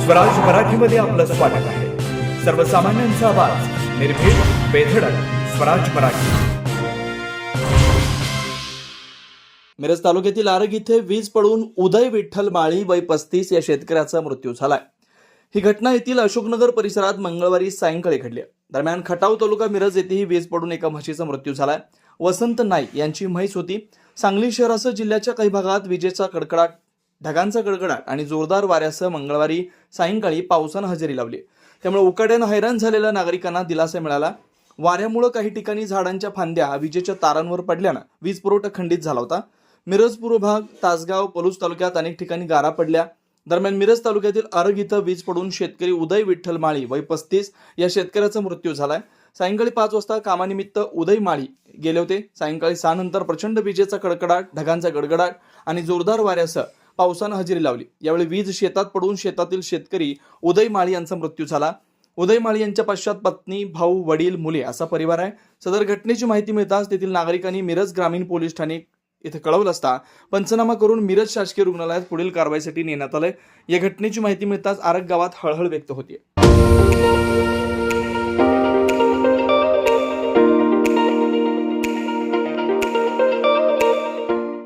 स्वराज मराठीमध्ये आपलं स्वागत आहे. सर्वसामान्यांचा आवाज, निर्भीड, बेधडक, स्वराज मराठी. मिरज तालुक्यातील आरग येथे वीज पडून उदय विठ्ठल माळी वय 35 या शेतकऱ्याचा मृत्यू झालाय. ही घटना येथील अशोकनगर परिसरात मंगळवारी सायंकाळी घडली. दरम्यान खटाव तालुका मिरज येथेही वीज पडून एका म्हशीचा मृत्यू झालाय. वसंत नाईक यांची म्हैस होती. सांगली शहरासह जिल्ह्याच्या काही भागात विजेचा कडकडाट, ढगांचा गडगडाट आणि जोरदार वाऱ्यासह मंगळवारी सायंकाळी पावसानं हजेरी लावली. त्यामुळे उकाड्यानं हैराण झालेल्या नागरिकांना दिलासा मिळाला. वाऱ्यामुळे काही ठिकाणी झाडांच्या फांद्या विजेच्या तारांवर पडल्यानं वीज पुरवठा खंडित झाला होता. मिरज पूर्व भाग, तासगाव, पलूस तालुक्यात अनेक ठिकाणी गारा पडल्या. दरम्यान मिरज तालुक्यातील आरग इथं वीज पडून शेतकरी उदय विठ्ठल माळी वय 35 या शेतकऱ्याचा मृत्यू झालाय. सायंकाळी 5 वाजता कामानिमित्त उदय माळी गेले होते. सायंकाळी 6 नंतर प्रचंड विजेचा कडकडाट, ढगांचा गडगडाट आणि जोरदार वाऱ्यासह पावसानं हजेरी लावली. यावेळी वीज शेतात पडून शेतातील शेतकरी उदय माळी यांचा मृत्यू झाला. उदय माळी यांच्या पश्चात पत्नी, भाऊ, वडील, मुले असा परिवार आहे. सदर घटनेची माहिती मिळताच तेथील नागरिकांनी मिरज ग्रामीण पोलीस ठाणे इथे कळवलं असता पंचनामा करून मिरज शासकीय रुग्णालयात पुढील कारवाईसाठी नेण्यात आलंय. या घटनेची माहिती मिळताच आरग गावात हळहळ व्यक्त होतीये.